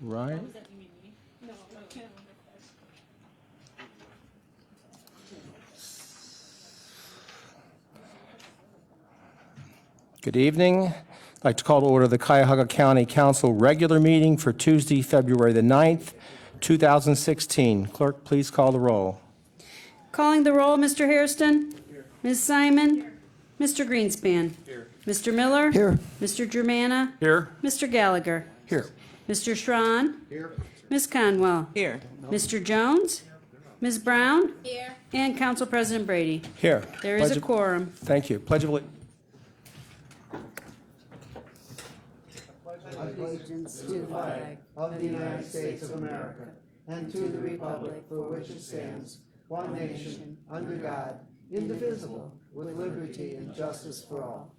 right? Good evening. I'd like to call to order the Cuyahoga County Council regular meeting for Tuesday, February the 9th, 2016. Clerk, please call the roll. Calling the roll, Mr. Hairston. Ms. Simon. Mr. Greenspan. Here. Mr. Miller. Here. Mr. Germana. Here. Mr. Gallagher. Here. Mr. Schron. Here. Ms. Conwell. Here. Mr. Jones. Ms. Brown. Here. And Council President Brady. Here. There is a Pledge of- quorum. Thank you. Pledge of allegiance. Allegiance to the flag of the United States of America and to the republic for which it stands, one nation, under God, indivisible, with liberty and justice for all.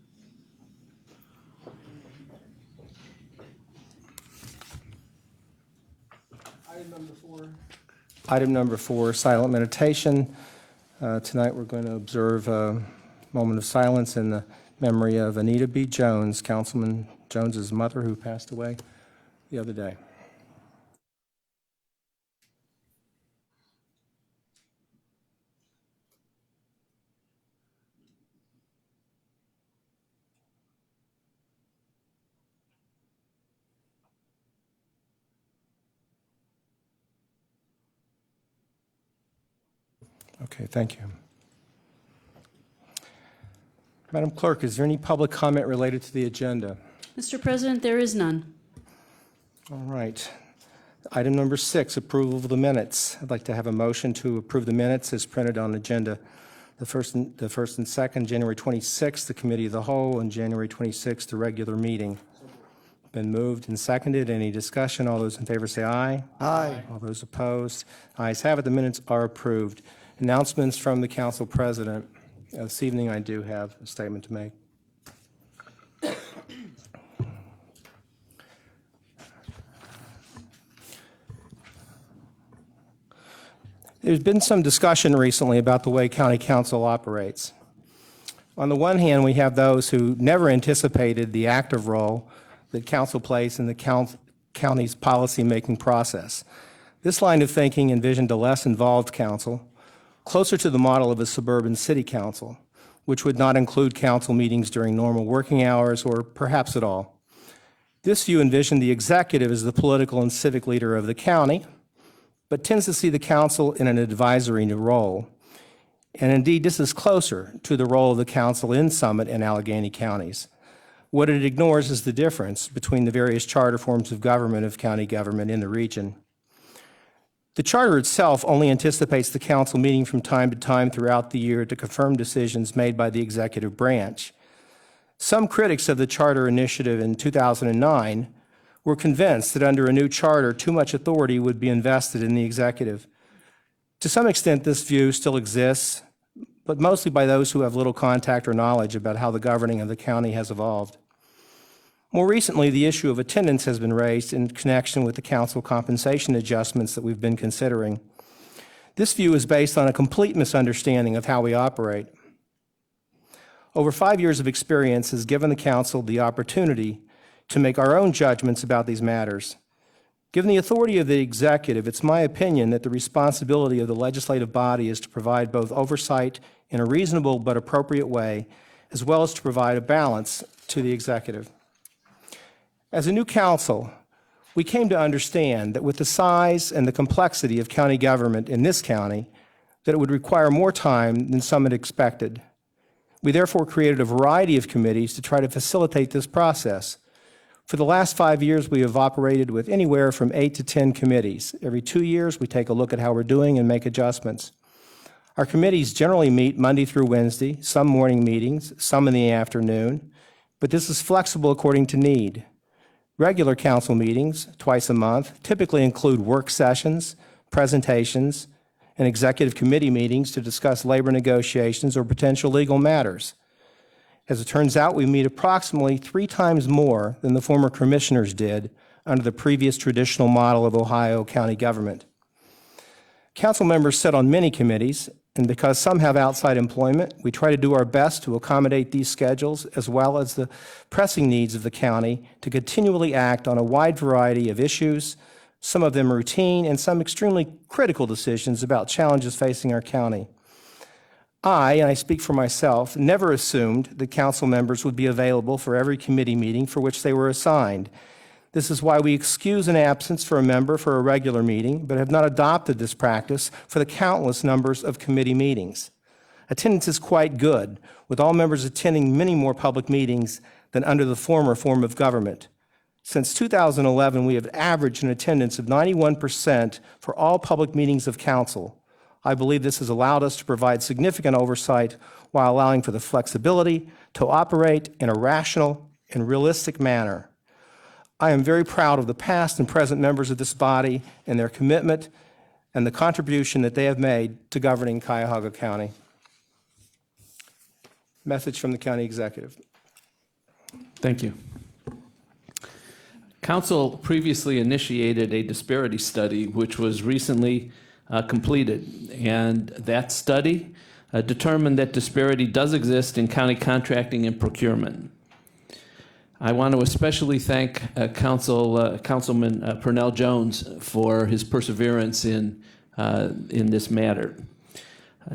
Item number 4, silent meditation. Tonight we're going to observe a moment of silence in the memory of Anita B. Jones, Councilman Jones's mother, who passed away the other day. Okay, thank you. Madam Clerk, is there any public comment related to the agenda? Mr. President, there is none. All right. Item number 6, approval of the minutes. I'd like to have a motion to approve the minutes as printed on the agenda. The first and second, January 26th, the Committee of the Whole, and January 26th, the regular meeting. Been moved and seconded. Any discussion? All those in favor say aye. Aye. All those opposed? Ayes have it. The minutes are approved. Announcements from the Council President. This evening, I do have a statement to make. There's been some discussion recently about the way County Council operates. On the one hand, we have those who never anticipated the active role that Council plays in the county's policy-making process. This line of thinking envisioned a less involved council, closer to the model of a suburban city council, which would not include council meetings during normal working hours or perhaps at all. This view envisioned the executive as the political and civic leader of the county, but tends to see the council in an advisory role. And indeed, this is closer to the role of the council in Summit and Allegheny counties. What it ignores is the difference between the various charter forms of government of county government in the region. The charter itself only anticipates the council meeting from time to time throughout the year to confirm decisions made by the executive branch. Some critics of the charter initiative in 2009 were convinced that under a new charter, too much authority would be invested in the executive. To some extent, this view still exists, but mostly by those who have little contact or knowledge about how the governing of the county has evolved. More recently, the issue of attendance has been raised in connection with the council compensation adjustments that we've been considering. This view is based on a complete misunderstanding of how we operate. Over 5 years of experience has given the council the opportunity to make our own judgments about these matters. Given the authority of the executive, it's my opinion that the responsibility of the legislative body is to provide both oversight in a reasonable but appropriate way, as well as to provide a balance to the executive. As a new council, we came to understand that with the size and the complexity of county government in this county, that it would require more time than some had expected. We therefore created a variety of committees to try to facilitate this process. For the last 5 years, we have operated with anywhere from 8 to 10 committees. Every 2 years, we take a look at how we're doing and make adjustments. Our committees generally meet Monday through Wednesday, some morning meetings, some in the afternoon, but this is flexible according to need. Regular council meetings, twice a month, typically include work sessions, presentations, and executive committee meetings to discuss labor negotiations or potential legal matters. As it turns out, we meet approximately 3 times more than the former commissioners did under the previous traditional model of Ohio county government. Council members sit on many committees, and because some have outside employment, we try to do our best to accommodate these schedules as well as the pressing needs of the county to continually act on a wide variety of issues some of them routine, and some extremely critical decisions about challenges facing our county. And I speak for myself, never assumed that council members would be available for every committee meeting for which they were assigned. This is why we excuse an absence for a member for a regular meeting, but have not adopted this practice for the countless numbers of committee meetings. Attendance is quite good, with all members attending many more public meetings than under the former form of government. Since 2011, we have averaged an attendance of 91% for all public meetings of council. I believe this has allowed us to provide significant oversight while allowing for the flexibility to operate in a rational and realistic manner. I am very proud of the past and present members of this body and their commitment and the contribution that they have made to governing Cuyahoga County. Message from the county executive. Thank you. Council previously initiated a disparity study, which was recently completed, and that study determined that disparity does exist in county contracting and procurement. I want to especially thank Councilman Purnell Jones for his perseverance in this matter.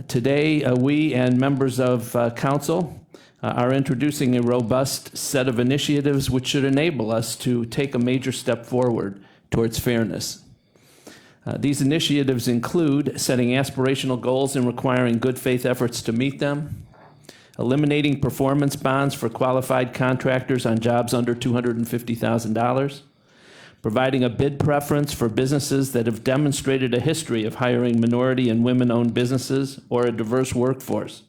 Today, we and members of council are introducing a robust set of initiatives which should enable us to take a major step forward towards fairness. These initiatives include setting aspirational goals and requiring good faith efforts to meet them, eliminating performance bonds for qualified contractors on jobs under $250,000, providing a bid preference for businesses that have demonstrated a history of hiring minority and women-owned businesses or a diverse workforce,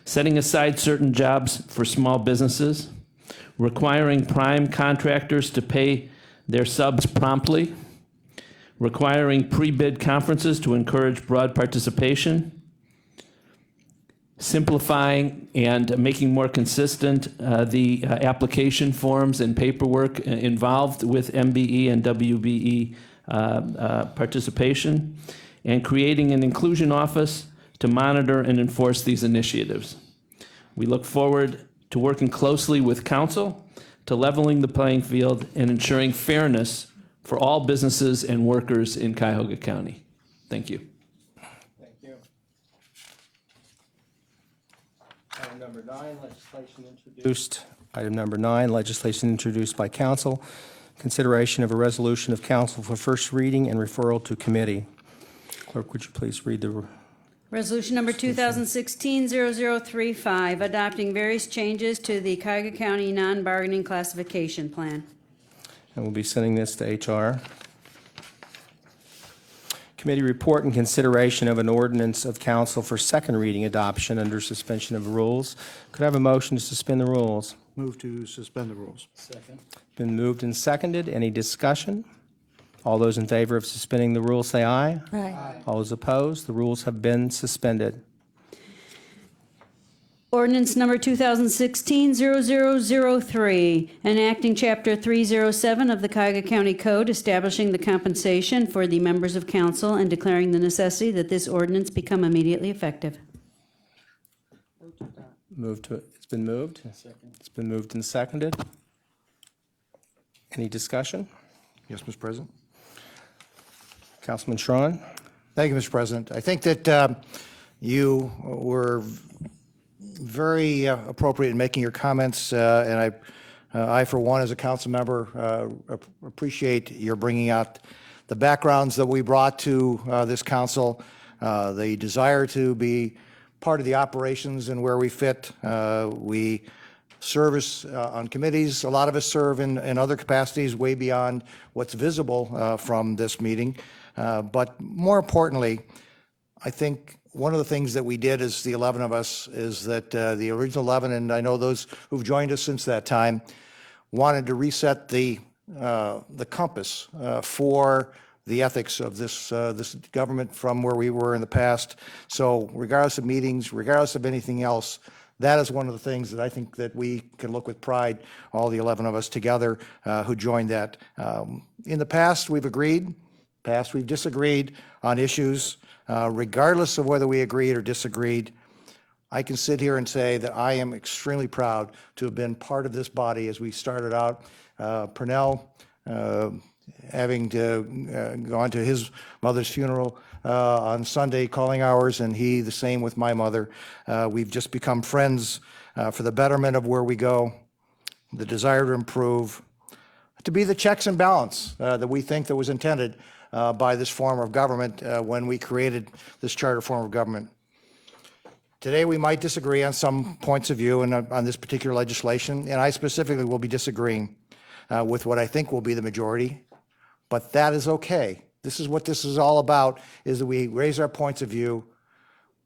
setting aside certain jobs for small businesses, requiring prime contractors to pay their subs promptly, requiring pre-bid conferences to encourage broad participation, simplifying and making more consistent the application forms and paperwork involved with MBE and WBE participation, and creating an inclusion office to monitor and enforce these initiatives. We look forward to working closely with council to leveling the playing field and ensuring fairness for all businesses and workers in Cuyahoga County. Thank you. Thank you. Item number 9, legislation introduced. Item number 9, legislation introduced by council. Consideration of a resolution of council for first reading and referral to committee. Clerk, would you please read the Resolution number 2016-0035, adopting various changes to the Cuyahoga County non-bargaining classification plan. And we'll be sending this to HR. Committee report and consideration of an ordinance of council for second reading adoption under suspension of rules. Could I have a motion to suspend the rules? Move to suspend the rules. Been moved and seconded. Any discussion? All those in favor of suspending the rules say aye. Aye. All those opposed, the rules have been suspended. Ordinance number 2016-0003, enacting Chapter 307 of the Cuyahoga County Code, establishing the compensation for the members of council and declaring the necessity that this ordinance become immediately effective. It's been moved. It's been moved and seconded. Any discussion? Yes, Mr. President. Councilman Schron? Thank you, Mr. President. I think that you were very appropriate in making your comments, and I, for one, as a council member, appreciate your bringing out the backgrounds that we brought to this council, the desire to be part of the operations and where we fit. We service on committees. A lot of us serve in other capacities way beyond what's visible from this meeting. But more importantly, I think one of the things that we did as the 11 of us is that the original 11, and I know those who've joined us since that time, wanted to reset the compass for the ethics of this government from where we were in the past. So regardless of meetings, regardless of anything else, that is one of the things that I think that we can look with pride, all the 11 of us together who joined that. In the past, we've agreed. Past, we've disagreed on issues. Regardless of whether we agreed or disagreed, I can sit here and say that I am extremely proud to have been part of this body as we started out. Purnell, having gone to his mother's funeral on Sunday, calling hours, and he the same with my mother. We've just become friends for the betterment of where we go, the desire to improve, to be the checks and balance that we think that was intended by this form of government when we created this charter form of government. Today, we might disagree on some points of view and on this particular legislation, and I specifically will be disagreeing with what I think will be the majority, but that is okay. This is what this is all about, is that we raise our points of view,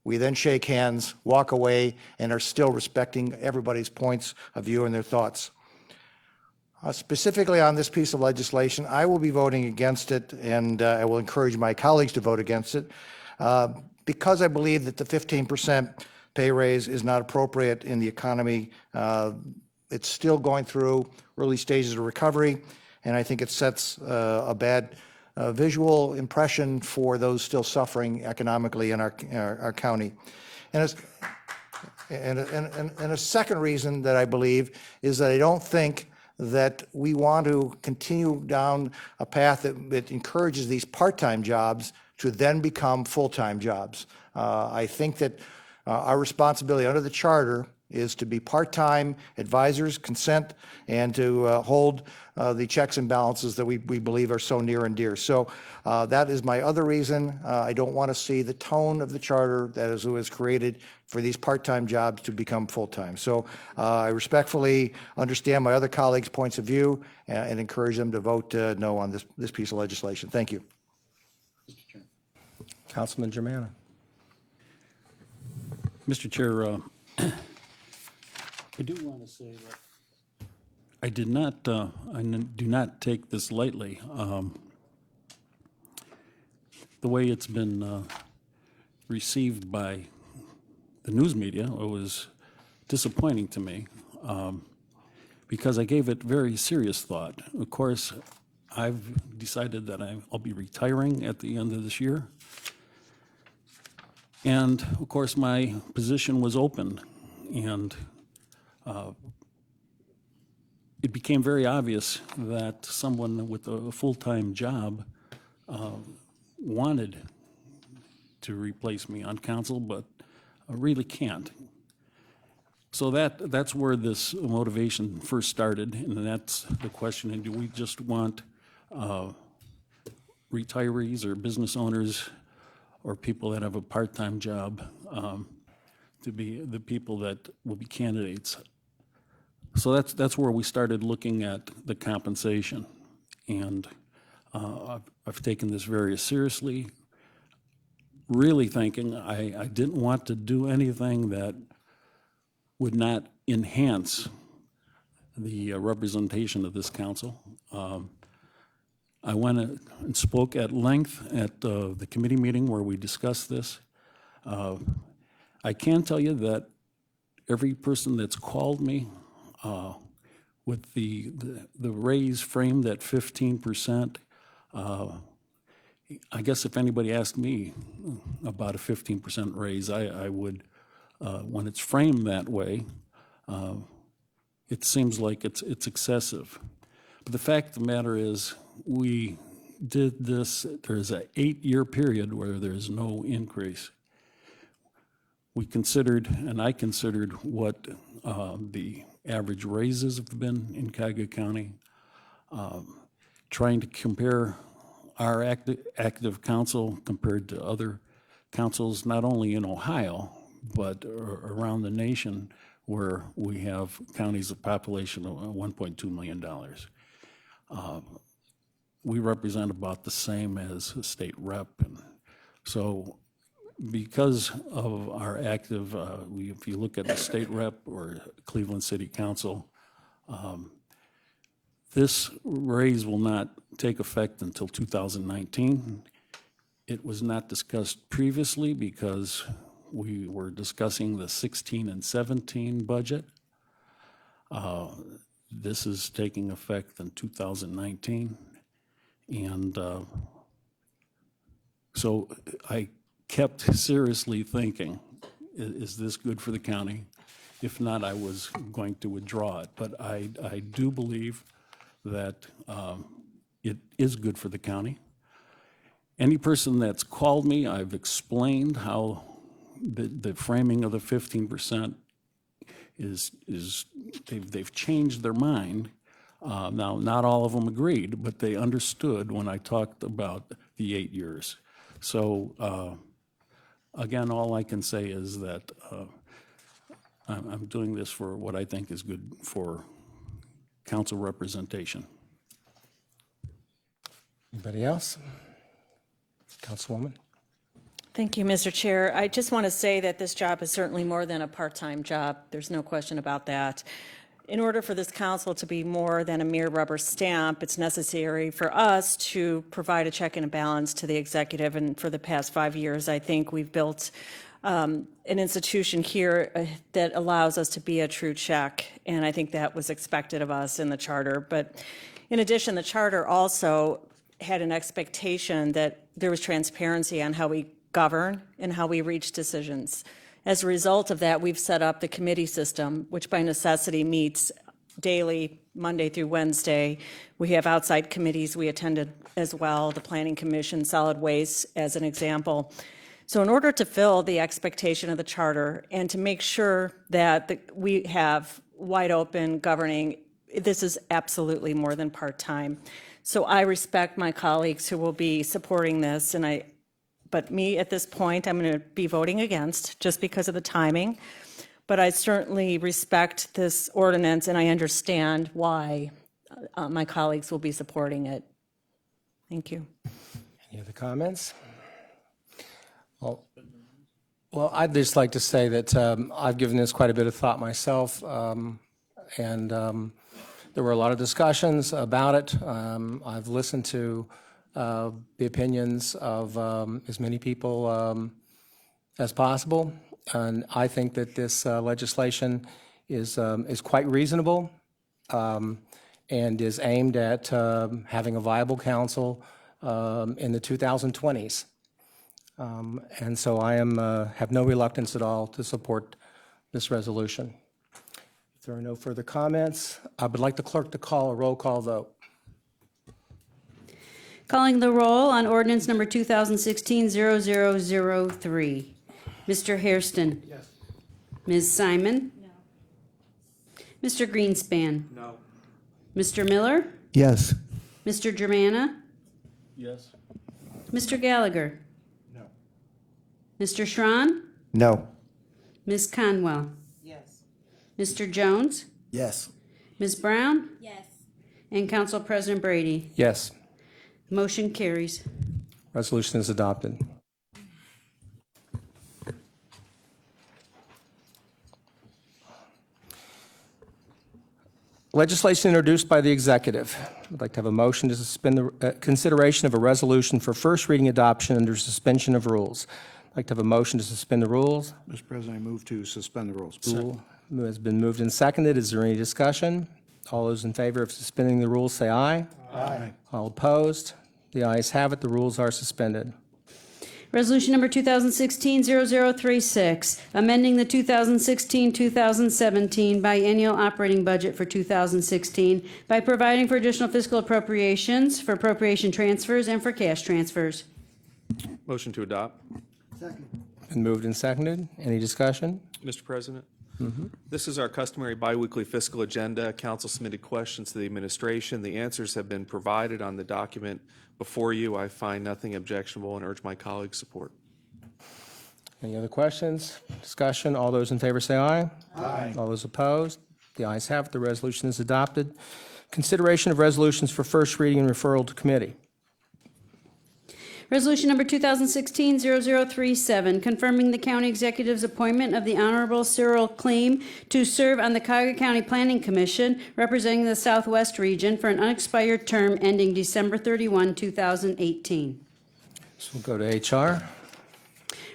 we then shake hands, walk away, and are still respecting everybody's points of view and their thoughts. Specifically on this piece of legislation, I will be voting against it, and I will encourage my colleagues to vote against it, because I believe that the 15% pay raise is not appropriate in the economy. It's still going through early stages of recovery, and I think it sets a bad visual impression for those still suffering economically in our county. And a second reason that I believe is that I don't think that we want to continue down a path that encourages these part-time jobs to then become full-time jobs. I think that our responsibility under the charter is to be part-time advisors, consent, and to hold the checks and balances that we believe are so near and dear. So that is my other reason. I don't want to see the tone of the charter that was created for these part-time jobs to become full-time. So I respectfully understand my other colleagues' points of view and encourage them to vote no on this piece of legislation. Thank you. Councilman Germana. Mr. Chair, I do want to say that I do not take this lightly. The way it's been received by the news media, it was disappointing to me because I gave it very serious thought. Of course, I've decided that I'll be retiring at the end of this year. And of course, my position was open, and it became very obvious that someone with a full-time job wanted to replace me on council, but really can't. So that's where this motivation first started, and that's the question: do we just want retirees or business owners or people that have a part-time job to be the people that will be candidates? So that's where we started looking at the compensation, and I've taken this very seriously, really thinking I didn't want to do anything that would not enhance the representation of this council. I went and spoke at length at the committee meeting where we discussed this. I can tell you that every person that's called me with the raise framed at 15%, I guess if anybody asked me about a 15% raise, I would, when it's framed that way, it seems like it's excessive. But the fact of the matter is, we did this, there's an 8-year period where there's no increase. We considered, and I considered, what the average raises have been in Cuyahoga County, trying to compare our active council compared to other councils, not only in Ohio, but around the nation, where we have counties of population of $1.2 million. We represent about the same as a state rep. And so because of our active, if you look at the state rep or Cleveland City Council, this raise will not take effect until 2019. It was not discussed previously because we were discussing the 16 and 17 budget. This is taking effect in 2019. And so I kept seriously thinking, is this good for the county? If not, I was going to withdraw it. But I do believe that it is good for the county. Any person that's called me, I've explained how the framing of the 15% is they've changed their mind. Now, not all of them agreed, but they understood when I talked about the 8 years. So, again, all I can say is that I'm doing this for what I think is good for council representation. Anybody else? Councilwoman? Thank you, Mr. Chair. I just want to say that this job is certainly more than a part-time job. There's no question about that. In order for this council to be more than a mere rubber stamp, it's necessary for us to provide a check and a balance to the executive. And for the past 5 years, I think we've built an institution here that allows us to be a true check. And I think that was expected of us in the charter. But in addition, the charter also had an expectation that there was transparency on how we govern and how we reach decisions. As a result of that, we've set up the committee system, which by necessity meets daily, Monday through Wednesday. We have outside committees we attended as well, the Planning Commission, Solid Waste as an example. So in order to fill the expectation of the charter and to make sure that we have wide open governing, this is absolutely more than part-time. So I respect my colleagues who will be supporting this, but me at this point, I'm going to be voting against just because of the timing. But I certainly respect this ordinance and I understand why my colleagues will be supporting it. Thank you. Any other comments? Well, I'd just like to say that I've given this quite a bit of thought myself, and there were a lot of discussions about it. I've listened to the opinions of as many people as possible, and I think that this legislation is quite reasonable and is aimed at having a viable council in the 2020s. And so I have no reluctance at all to support this resolution. If there are no further comments, I would like the clerk to call a roll call vote. Calling the roll on ordinance number 2016-0003. Mr. Hairston? Yes. Ms. Simon? No. Mr. Greenspan? No. Mr. Miller? Yes. Mr. Germana? Yes. Mr. Gallagher? No. Mr. Schron? No. Ms. Conwell? Yes. Mr. Jones? Yes. Ms. Brown? Yes. And Council President Brady? Yes, Motion carries. resolution is adopted. Legislation introduced by the executive. I'd like to have a motion to suspend the consideration of a resolution for first reading adoption under suspension of rules. I'd like to have a motion to suspend the rules. Mr. President, I move to suspend the rules. Rule has been moved and seconded. Is there any discussion? All those in favor of suspending the rules say aye. Aye. All opposed? The ayes have it. The rules are suspended. Resolution number 2016-0036, amending the 2016-2017 biennial operating budget for 2016 by providing for additional fiscal appropriations, for appropriation transfers, and for cash transfers. Motion to adopt. Second. Been moved and seconded. Any discussion? Mr. President? This is our customary biweekly fiscal agenda. Council submitted questions to the administration. The answers have been provided on the document before you. I find nothing objectionable and urge my colleagues' support. Any other questions, discussion? All those in favor say aye. Aye. All those opposed? The ayes have it. The resolution is adopted. Consideration of resolutions for first reading and referral to committee. Resolution number 2016-0037, confirming the county executive's appointment of the Honorable Cyril Kleem to serve on the Cuyahoga County Planning Commission, representing the Southwest region for an unexpired term ending December 31, 2018. So we'll go to HR.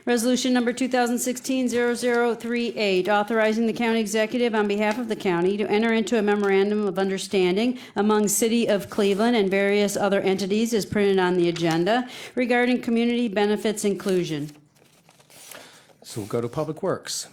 Resolution number 2016-0038, authorizing the county executive on behalf of the county to enter into a memorandum of understanding among City of Cleveland and various other entities as printed on the agenda regarding community benefits inclusion. So we'll go to Public Works.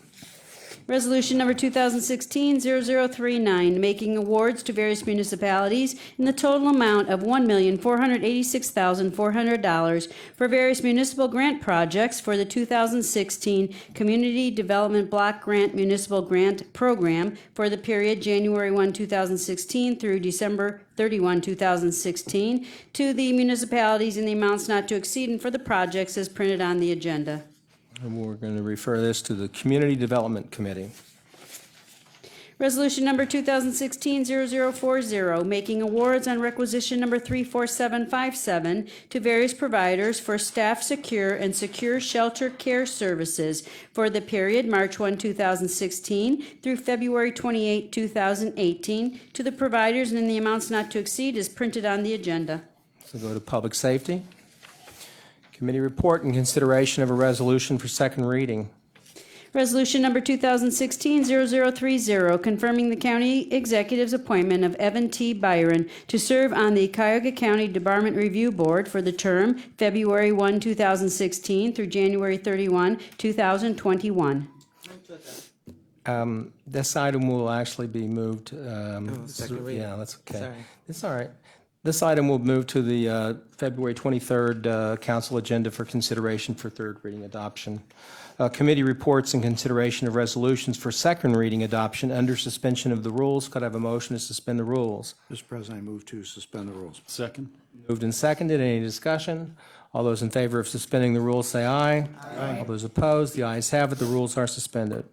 Resolution number 2016-0039, making awards to various municipalities in the total amount of $1,486,400 for various municipal grant projects for the 2016 Community Development Block Grant Municipal Grant Program for the period January 1, 2016 through December 31, 2016, to the municipalities in the amounts not to exceed and for the projects as printed on the agenda. And we're going to refer this to the Community Development Committee. Resolution number 2016-0040, making awards on requisition number 34757 to various providers for staff secure and secure shelter care services for the period March 1, 2016 through February 28, 2018, to the providers and in the amounts not to exceed as printed on the agenda. So go to Public Safety. Committee report and consideration of a resolution for second reading. Resolution number 2016-0030, confirming the county executive's appointment of Evan T. Byron to serve on the Cuyahoga County Department Review Board for the term February 1, 2016 through January 31, 2021. This item will actually be moved. second reading. Yeah, that's okay. Sorry. It's all right. This item will move to the February 23rd council agenda for consideration for third reading adoption. Committee reports and consideration of resolutions for second reading adoption under suspension of the rules. Could I have a motion to suspend the rules? Mr. President, I move to suspend the rules. Second? Moved and seconded. Any discussion? All those in favor of suspending the rules say aye. Aye. All those opposed, the ayes have it. The rules are suspended.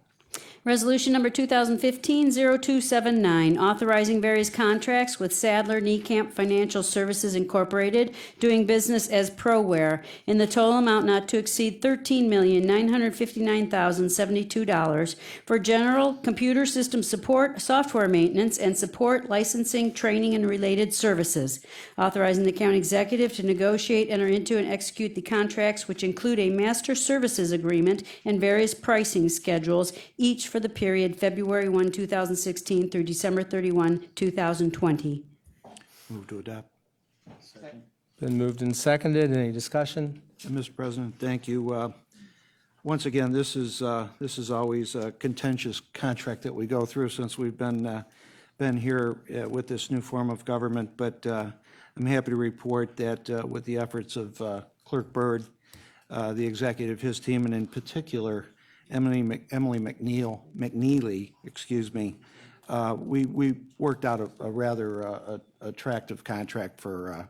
Resolution number 2015-0279, authorizing various contracts with Sadler Niekamp Financial Services Incorporated, doing business as ProWare, in the total amount not to exceed $13,959,072 for general computer system support, software maintenance, and support licensing, training, and related services. Authorizing the county executive to negotiate, enter into, and execute the contracts, which include a master services agreement and various pricing schedules, each for the period February 1, 2016 through December 31, 2020. Move to adopt. Been moved and seconded. Any discussion? Mr. President, thank you. Once again, this is always a contentious contract that we go through since we've been here with this new form of government, but I'm happy to report that with the efforts of Clerk Byrd, the executive, his team, and in particular, Emily McNeely, we worked out a rather attractive contract for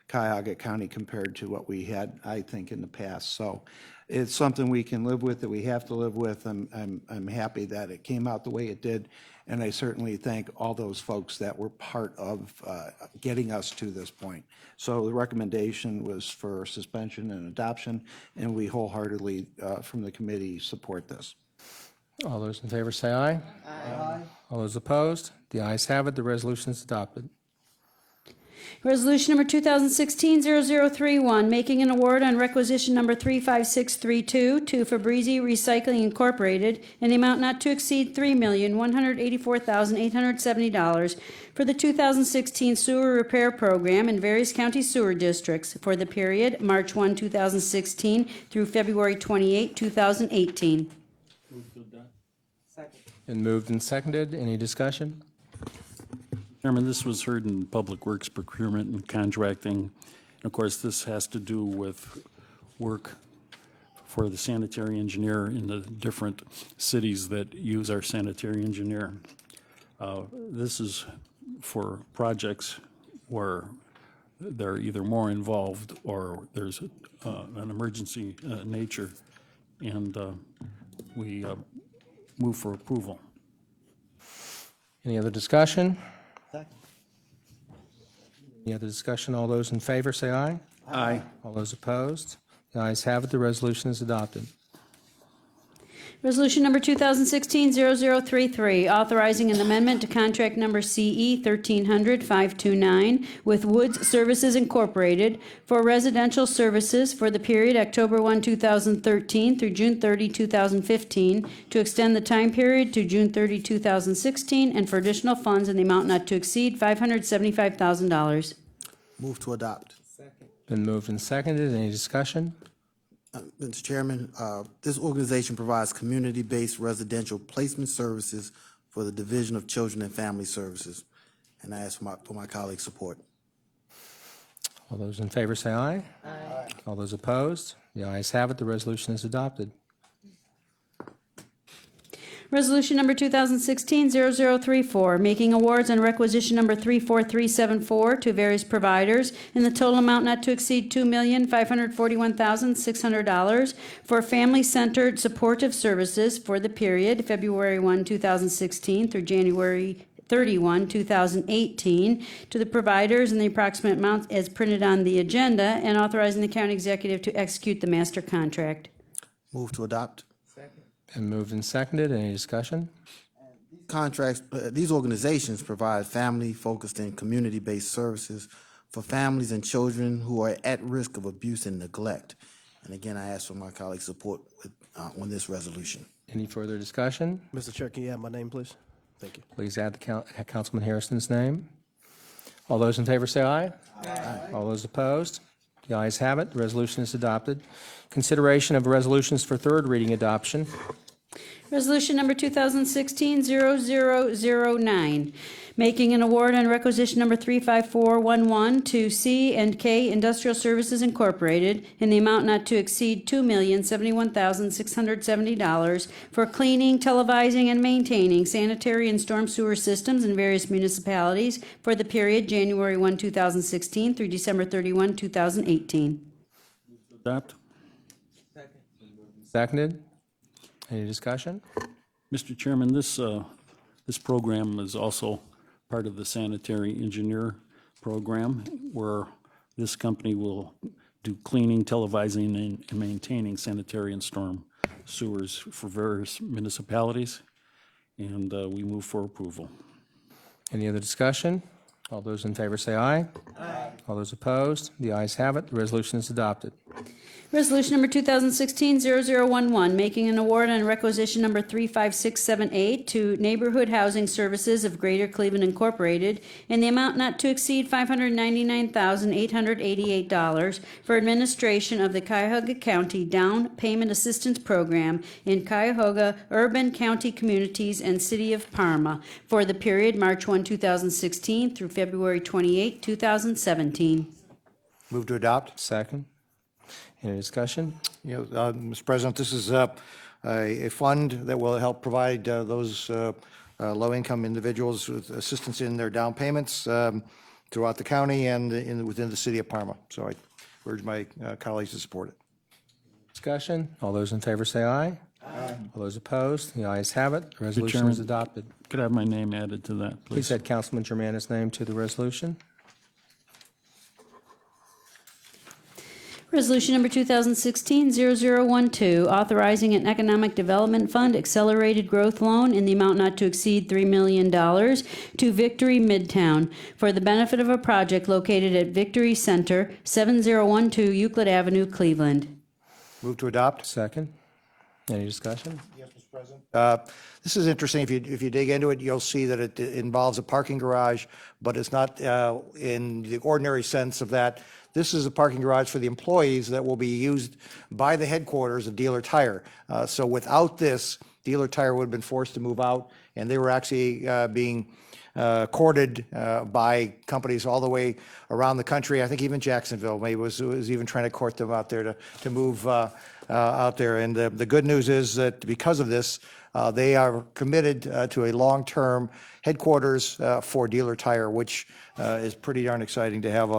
Cuyahoga County compared to what we had, I think, in the past. So it's something we can live with, that we have to live with. I'm happy that it came out the way it did, and I certainly thank all those folks that were part of getting us to this point. So the recommendation was for suspension and adoption, and we wholeheartedly, from the committee, support this. All those in favor say aye. Aye. All those opposed? The ayes have it. The resolution is adopted. Resolution number 2016-0031, making an award on requisition number 35632 to Fabrizi Recycling Incorporated in the amount not to exceed $3,184,870 for the 2016 sewer repair program in various county sewer districts for the period March 1, 2016 through February 28, 2018. Been moved and seconded. Any discussion? Chairman, this was heard in Public Works Procurement and Contracting. And of course, this has to do with work for the sanitary engineer in the different cities that use our sanitary engineer. This is for projects where they're either more involved or there's an emergency nature, and we move for approval. Any other discussion? Any other discussion? All those in favor say aye. Aye. All those opposed? The ayes have it. The resolution is adopted. Resolution number 2016-0033, authorizing an amendment to contract number CE 1300-529 with Woods Services Incorporated for residential services for the period October 1, 2013 through June 30, 2015, to extend the time period to June 30, 2016, and for additional funds in the amount not to exceed $575,000. Move to adopt. Been moved and seconded. Any discussion? Mr. Chairman, this organization provides community-based residential placement services for the Division of Children and Family Services, and I ask for my colleagues' support. All those in favor say aye. Aye. All those opposed? The ayes have it. The resolution is adopted. Resolution number 2016-0034, making awards on requisition number 34374 to various providers in the total amount not to exceed $2,541,600 for family-centered supportive services for the period February 1, 2016 through January 31, 2018, to the providers in the approximate amount as printed on the agenda, and authorizing the county executive to execute the master contract. Move to adopt. Been moved and seconded. Any discussion? Contracts, these organizations provide family-focused and community-based services for families and children who are at risk of abuse and neglect. And again, I ask for my colleagues' support on this resolution. Any further discussion? Mr. Chair, can you have my name, please? Thank you. Please add Councilman Harrison's name. All those in favor say aye. Aye. All those opposed? The ayes have it. The resolution is adopted. Consideration of resolutions for third reading adoption. Resolution number 2016-0009, making an award on requisition number 35411 to C&K Industrial Services Incorporated in the amount not to exceed $2,071,670 for cleaning, televising, and maintaining sanitary and storm sewer systems in various municipalities for the period January 1, 2016 through December 31, 2018. Adopt. Seconded. Any discussion? Mr. Chairman, this program is also part of the sanitary engineer program, where this company will do cleaning, televising, and maintaining sanitary and storm sewers for various municipalities, and we move for approval. Any other discussion? All those in favor say aye. Aye. All those opposed? The ayes have it. The resolution is adopted. Resolution number 2016-0011, making an award on requisition number 35678 to Neighborhood Housing Services of Greater Cleveland Incorporated in the amount not to exceed $599,888 for administration of the Cuyahoga County Down Payment Assistance Program in Cuyahoga Urban County Communities and City of Parma for the period March 1, 2016 through February 28, 2017. Move to adopt. Second. Any discussion? Mr. President, this is a fund that will help provide those low-income individuals with assistance in their down payments throughout the county and within the city of Parma. So I urge my colleagues to support it. Discussion? All those in favor say aye. Aye. All those opposed? The ayes have it. The resolution is adopted. Could I have my name added to that, Please please? add Councilman Germanis' name to the resolution. Resolution number 2016-0012, authorizing an economic development fund accelerated growth loan in the amount not to exceed $3 million to Victory Midtown for the benefit of a project located at Victory Center, 7012 Euclid Avenue, Cleveland. Move to adopt. Second. Any discussion? Yes, Mr. President. This is interesting. If you dig into it, you'll see that it involves a parking garage, but it's not in the ordinary sense of that. This is a parking garage for the employees that will be used by the headquarters of Dealer Tire. So without this, Dealer Tire would have been forced to move out, and they were actually being courted by companies all the way around the country. I think even Jacksonville maybe was even trying to court them out there to move out there. And the good news is that because of this, they are committed to a long-term headquarters for Dealer Tire, which is pretty darn exciting to have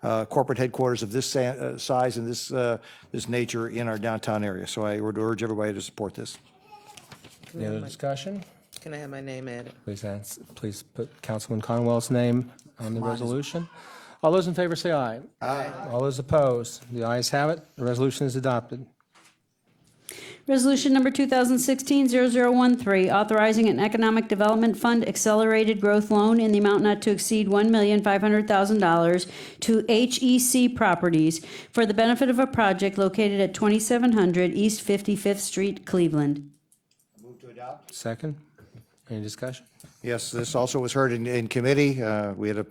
a corporate headquarters of this size and this nature in our downtown area. So I would urge everybody to support this. Any other discussion? Can I have my name added? Please put Councilman Conwell's name on the resolution. All those in favor say aye. Aye. All those opposed? The ayes have it. The resolution is adopted. Resolution number 2016-0013, authorizing an economic development fund accelerated growth loan in the amount not to exceed $1,500,000 to HEC Properties for the benefit of a project located at 2700 East 55th Street, Cleveland. Move to adopt. Second. Any discussion? Yes, this also was heard in committee. We had a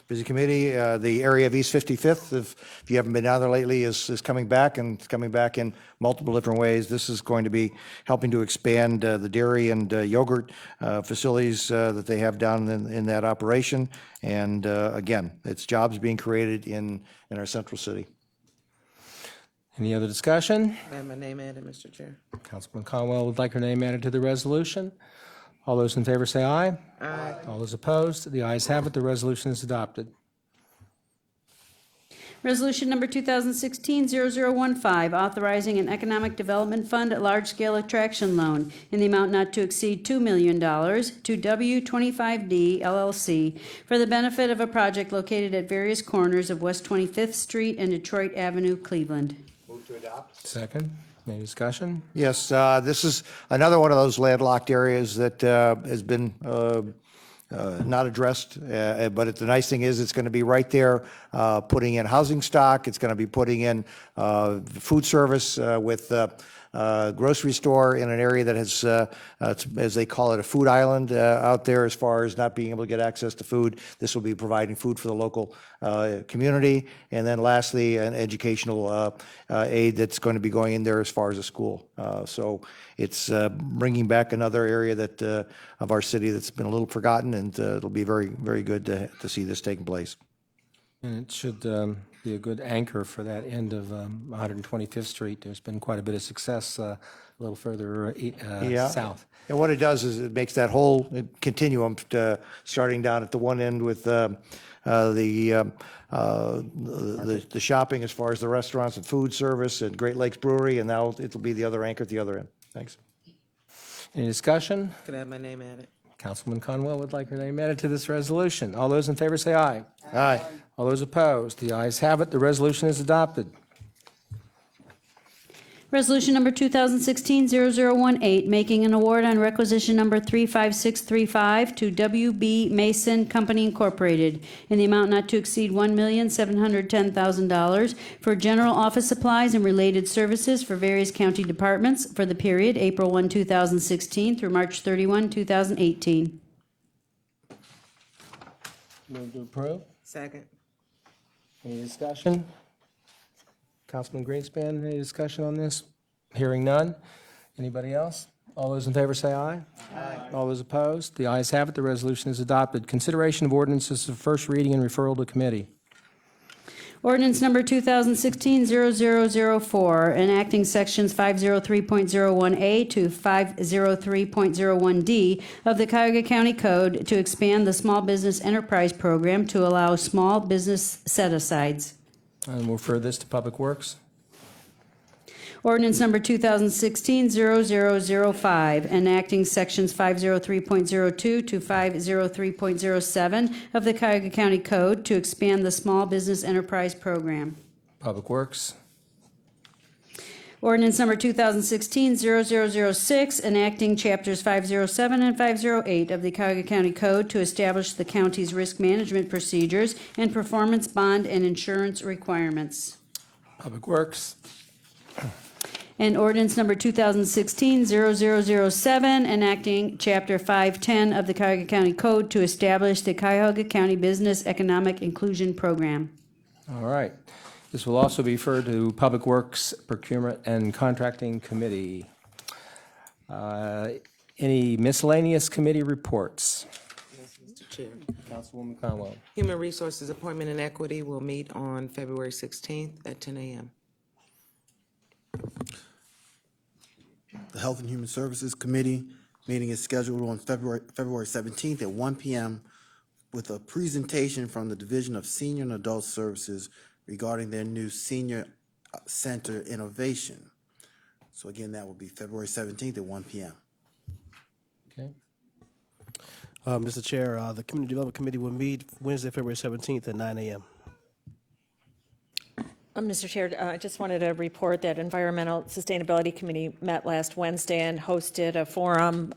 busy committee. The area of East 55th, if you haven't been down there lately, is coming back, and it's coming back in multiple different ways. This is going to be helping to expand the dairy and yogurt facilities that they have down in that operation. And again, it's jobs being created in our central city. Any other discussion? I have my name added, Mr. Chair. Councilman Conwell would like her name added to the resolution. All those in favor say aye. Aye. All those opposed, the ayes have it, the resolution is adopted. Resolution number 2016-0015, authorizing an economic development fund large-scale attraction loan in the amount not to exceed $2 million to W25D LLC for the benefit of a project located at various corners of West 25th Street and Detroit Avenue, Cleveland. Second, any discussion? Yes, this is another one of those landlocked areas that has been not addressed, but the nice thing is it's going to be right there, putting in housing stock. It's going to be putting in food service with grocery store in an area that has, as they call it, a food island out there as far as not being able to get access to food. This will be providing food for the local community. And then lastly, an educational aid that's going to be going in there as far as a school. So it's bringing back another area that of our city that's been a little forgotten, and it'll be very, very good to see this taking place. And it should be a good anchor for that end of 125th Street. There's been quite a bit of success a little further south. And what it does is it makes that whole continuum, starting down at the one end with the shopping as far as the restaurants and food service and Great Lakes Brewery, and now it'll be the other anchor at the other end. Thanks. Any discussion? Can I have my name added? Councilman Conwell would like her name added to this resolution. All those in favor say aye. Aye. All those opposed, the ayes have it, the resolution is adopted. Resolution number 2016-0018, making an award on requisition number 35635 to WB Mason Company Incorporated in the amount not to exceed $1,710,000 for general office supplies and related services for various county departments for the period April 1, 2016 through March 31, 2018. Move to approve. Second. Any discussion? Councilman Greenspan, any discussion on this? Hearing none. Anybody else? All those in favor say aye. Aye. All those opposed? The ayes have it, the resolution is adopted. Consideration of ordinances of first reading and referral to committee. Ordinance number 2016-0004, enacting sections 503.01A to 503.01D of the Cuyahoga County Code to expand the Small Business Enterprise Program to allow small business set-asides. And we'll refer this to Public Works. Ordinance number 2016-0005, enacting sections 503.02 to 503.07 of the Cuyahoga County Code to expand the Small Business Enterprise Program. Public Works. Ordinance number 2016-0006, enacting chapters 507 and 508 of the Cuyahoga County Code to establish the county's risk management procedures and performance bond and insurance requirements. Public Works. And ordinance number 2016-0007, enacting Chapter 510 of the Cuyahoga County Code to establish the Cuyahoga County Business Economic Inclusion Program. All right. This will also be referred to Public Works, Procurement, and Contracting Committee. Any miscellaneous committee reports? Yes, Mr. Chair. Councilwoman Conwell. Human Resources Appointment and Equity will meet on February 16th at 10 a.m. The Health and Human Services Committee meeting is scheduled on February 17th at 1 p.m. with a presentation from the Division of Senior and Adult Services regarding their new Senior Center innovation. So again, that will be February 17th at 1 p.m. Okay. Mr. Chair, the Community Development Committee will meet Wednesday, February 17th at 9 a.m. Mr. Chair, I just wanted to report that Environmental Sustainability Committee met last Wednesday and hosted a forum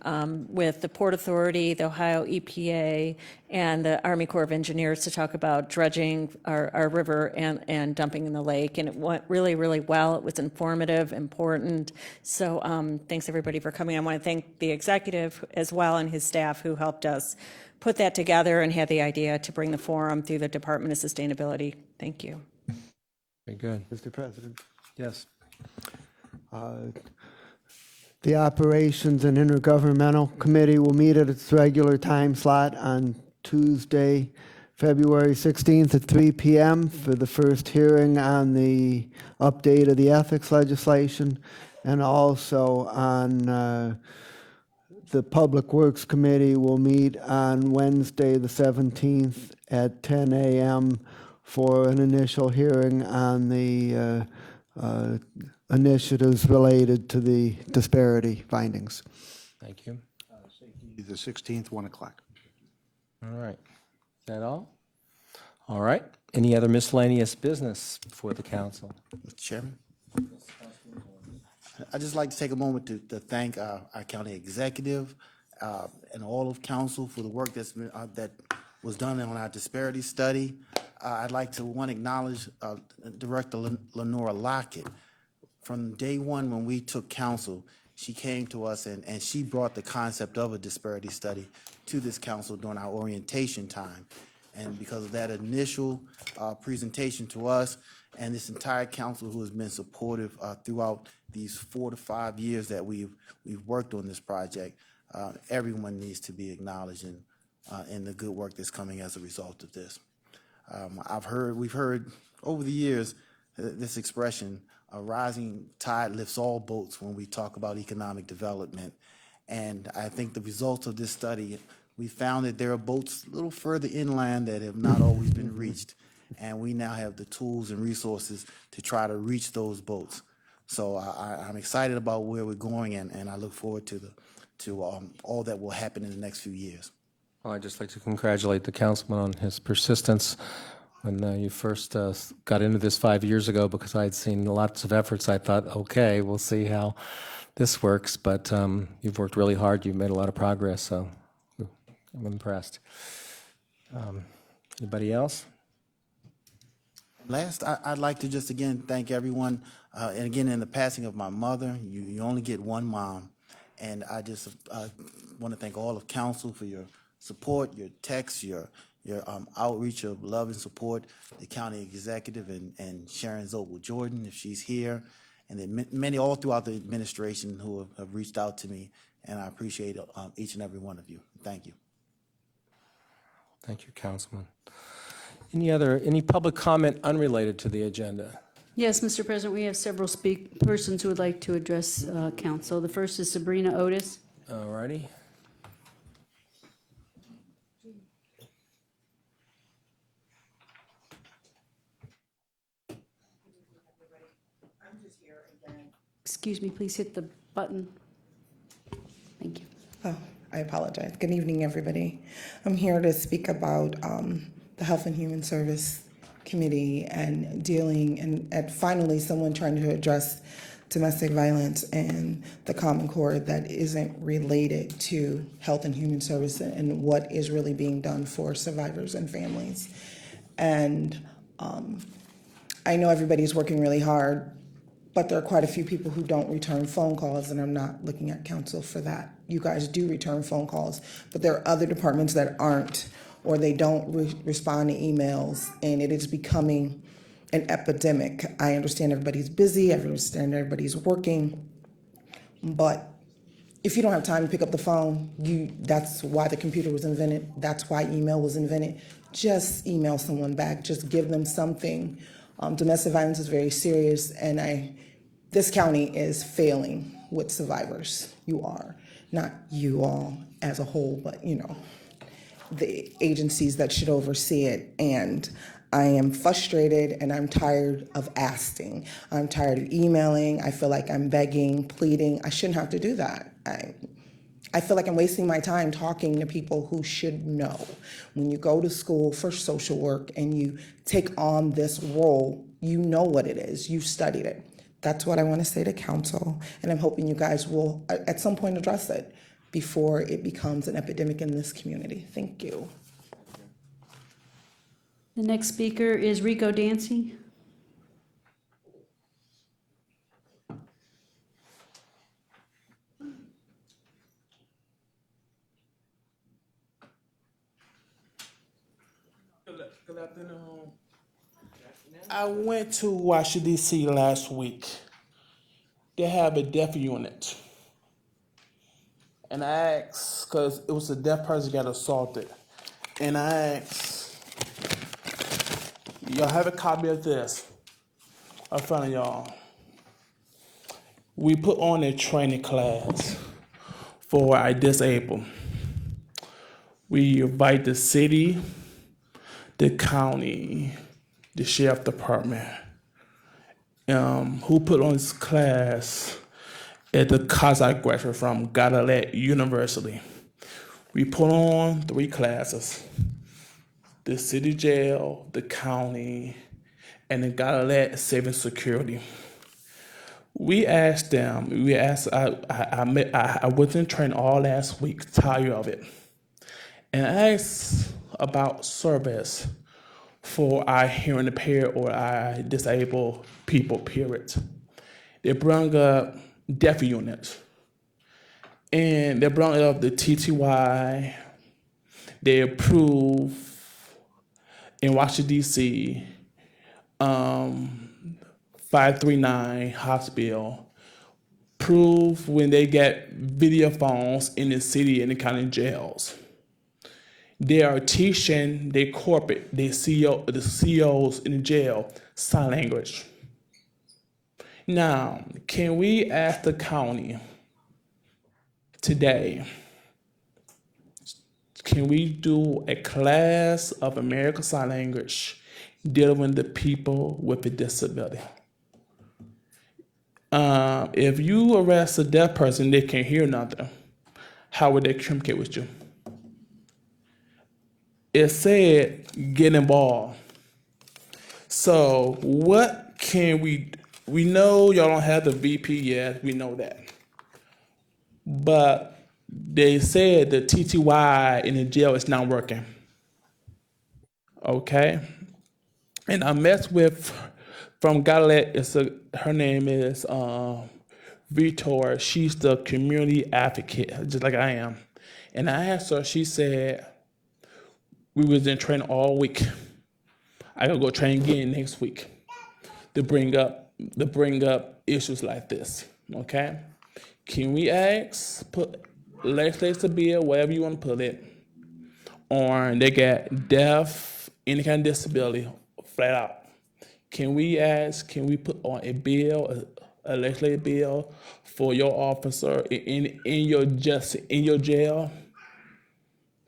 with the Port Authority, the Ohio EPA, and the Army Corps of Engineers to talk about dredging our river and dumping in the lake. And it went really, really well. It was informative, important. So thanks, everybody, for coming. I want to thank the executive as well and his staff who helped us put that together and had the idea to bring the forum through the Department of Sustainability. Thank you. Very good. Mr. President. Yes. The Operations and Intergovernmental Committee will meet at its regular time slot on Tuesday, February 16th at 3 p.m. for the first hearing on the update of the ethics legislation, and also on the Public Works Committee will meet on Wednesday, the 17th at 10 a.m. for an initial hearing on the initiatives related to the disparity findings. Thank you. The 16th, 1 o'clock. All right. Is that all? All right. Any other miscellaneous business before the council? Mr. Chairman? I'd just like to take a moment to thank our county executive and all of council for the work that's been, that was done on our disparity study. I'd like to, acknowledge Director Lenora Lockett. From day one when we took council, she came to us and she brought the concept of a disparity study to this council during our orientation time. And because of that initial presentation to us and this entire council who has been supportive throughout these 4 to 5 years that we've worked on this project, everyone needs to be acknowledged in the good work that's coming as a result of this. We've heard over the years this expression, a rising tide lifts all boats when we talk about economic development. And I think the results of this study, we found that there are boats a little further inland that have not always been reached. And we now have the tools and resources to try to reach those boats. So I'm excited about where we're going, and I look forward to all that will happen in the next few years. Well, I'd just like to congratulate the councilman on his persistence when you first got into this 5 years ago, because I had seen lots of efforts. I thought, okay, we'll see how this works, but you've worked really hard. You've made a lot of progress, so I'm impressed. Anybody else? Last, I'd like to just again thank everyone, and again in the passing of my mother, you only get one mom, and I just want to thank all of council for your support, your texts, your outreach of love and support, the county executive and Sharon Zobel Jordan, if she's here, and then many all throughout the administration who have reached out to me, and I appreciate each and every one of you. Thank you. Thank you, Councilman. Any public comment unrelated to the agenda? Yes, Mr. President, we have several persons who would like to address council. The first is Sabrina Otis. All righty. Excuse me, please hit the button. Thank you. Oh, I apologize. Good evening, everybody. I'm here to speak about the Health and Human Service Committee and dealing and finally someone trying to address domestic violence and the Common Core that isn't related to Health and Human Service and what is really being done for survivors and families. And I know everybody's working really hard, but there are quite a few people who don't return phone calls, and I'm not looking at council for that. You guys do return phone calls, but there are other departments that aren't, or they don't respond to emails, and it is becoming an epidemic. I understand everybody's busy, I understand everybody's working, but if you don't have time to pick up the phone, that's why the computer was invented, that's why email was invented. Just email someone back, just give them something. Domestic violence is very serious, and this county is failing with survivors. You are, not you all as a whole, but the agencies that should oversee it. And I am frustrated, and I'm tired of asking. I'm tired of emailing. I feel like I'm begging, pleading. I shouldn't have to do that. I feel like I'm wasting my time talking to people who should know. When you go to school for social work and you take on this role You know what it is. You've studied it. That's what I want to say to council, and I'm hoping you guys will at some point address it before it becomes an epidemic in this community. Thank you. The next speaker is Rico Dancy. Good afternoon. I went to Washington, D.C. last week. They have a deaf unit. And I asked, because it was a deaf person got assaulted. And I asked, y'all have a copy of this in front of y'all. We put on a training class for our disabled. We invite the city, the county, the sheriff department, who put on this class at the Kazakh graduate from Galilee University. We put on 3 classes: the city jail, the county, and the Galilee Saving Security. We asked them, I was in training all last week, tired of it. And I asked about service for our hearing impaired or our disabled people, period. They brought up deaf units. And they brought up the TTY. They approved in Washington, D.C., 539 hospital, prove when they get video phones in the city and the county jails. They are teaching the corporate, the CEOs in the jail, sign language. Now, can we ask the county today, can we do a class of American Sign Language dealing with the people with a disability? If you arrest a deaf person, they can't hear nothing. How would they communicate with you? It said get involved. So what can we know y'all don't have the VP yet, we know that. But they said the TTY in the jail is not working. Okay? And I met with, from Galilee, her name is Vitor. She's the community advocate, just like I am. And I asked her, she said, we was in training all week. I gotta go train again next week to bring up issues like this, okay? Can we ask, put legislative bill, whatever you want to put it, or they get deaf, any kind of disability, flat out. Can we put on a bill, a legislative bill for your officer in your jail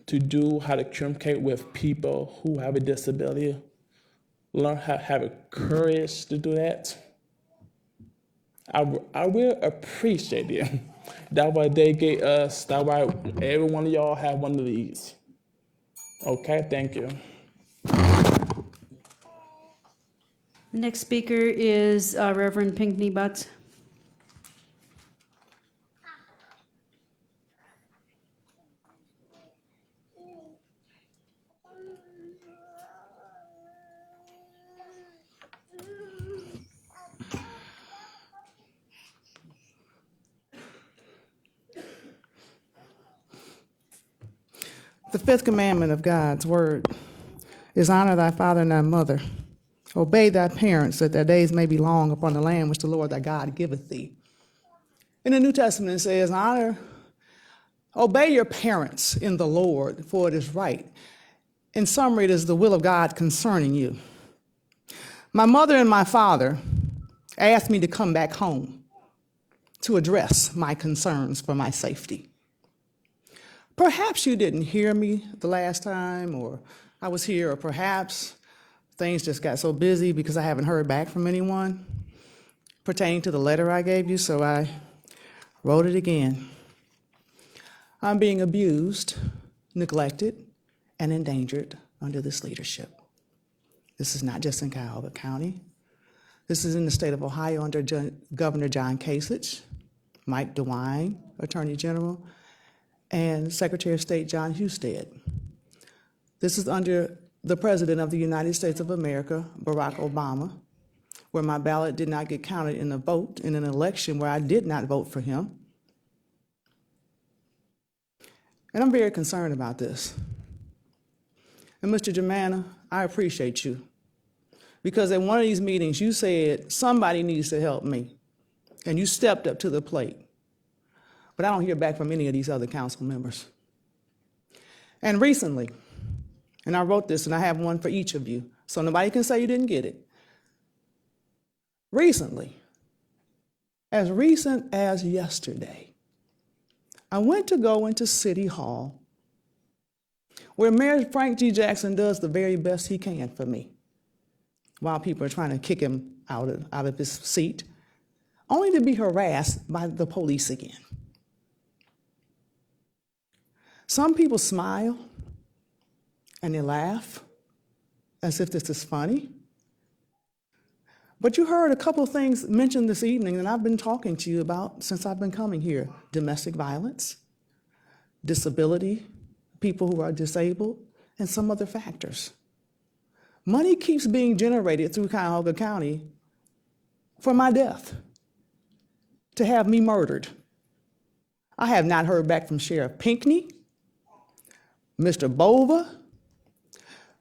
to do how to communicate with people who have a disability, learn how to have a courage to do that? I will appreciate it. That's why they gave us, that's why every one of y'all have one of these. Okay, thank you. The next speaker is Reverend Pinckney Butts. The 5th commandment of God's word is honor thy father and thy mother. Obey thy parents, that their days may be long upon the land which the Lord thy God giveth thee. In the New Testament, it says, obey your parents in the Lord, for it is right. In summary, it is the will of God concerning you. My mother and my father asked me to come back home to address my concerns for my safety. Perhaps you didn't hear me the last time, or I was here, or perhaps things just got so busy because I haven't heard back from anyone pertaining to the letter I gave you, so I wrote it again. I'm being abused, neglected, and endangered under this leadership. This is not just in Cuyahoga County. This is in the state of Ohio under Governor John Kasich, Mike DeWine, Attorney General, and Secretary of State John Husted. This is under the President of the United States of America, Barack Obama, where my ballot did not get counted in a vote in an election where I did not vote for him. And I'm very concerned about this. And Mr. Germana, I appreciate you, because at one of these meetings you said somebody needs to help me, and you stepped up to the plate. But I don't hear back from any of these other council members. And recently, and I wrote this and I have one for each of you, so nobody can say you didn't get it. Recently, as recent as yesterday, I went to go into City Hall, where Mayor Frank G. Jackson does the very best he can for me, while people are trying to kick him out of his seat, only to be harassed by the police again. Some people smile and they laugh as if this is funny. But you heard a couple of things mentioned this evening that I've been talking to you about since I've been coming here. Domestic violence, disability, people who are disabled, and some other factors. Money keeps being generated through Cuyahoga County for my death, to have me murdered. I have not heard back from Sheriff Pinckney, Mr. Bova,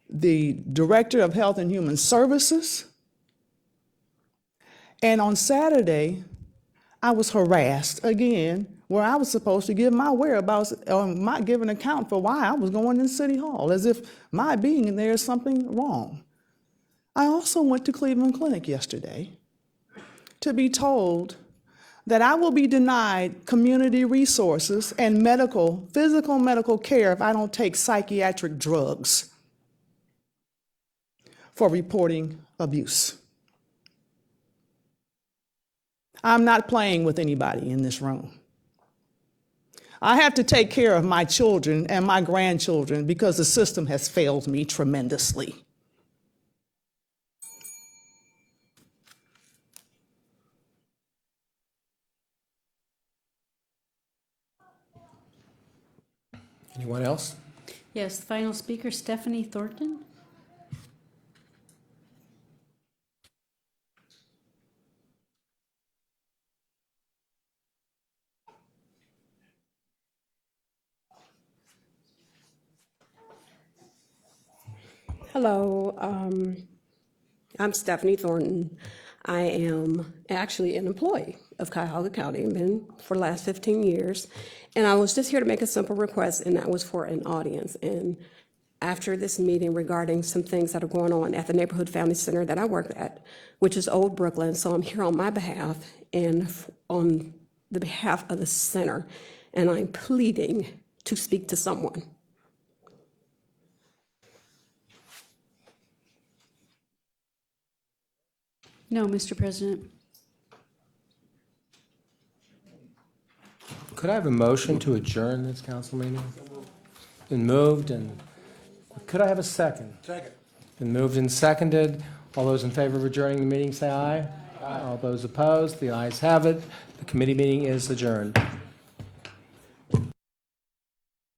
the Director of Health and Human Services. And on Saturday, I was harassed again, where I was supposed to give my whereabouts, or give an account for why I was going in City Hall, as if my being in there is something wrong. I also went to Cleveland Clinic yesterday to be told that I will be denied community resources and physical medical care if I don't take psychiatric drugs for reporting abuse. I'm not playing with anybody in this room. I have to take care of my children and my grandchildren because the system has failed me tremendously. Anyone else? Yes, the final speaker, Stephanie Thornton. Hello, I'm Stephanie Thornton. I am actually an employee of Cuyahoga County, and been for the last 15 years. And I was just here to make a simple request, and that was for an audience. And after this meeting regarding some things that are going on at the Neighborhood Family Center that I work at, which is Old Brooklyn, so I'm here on my behalf and on the behalf of the center, and I'm pleading to speak to someone. No, Mr. President. Could I have a motion to adjourn this council meeting? Been moved, and could I have a second? Second. Been moved and seconded. All those in favor of adjourning the meeting say aye. Aye. All those opposed, the ayes have it. The committee meeting is adjourned.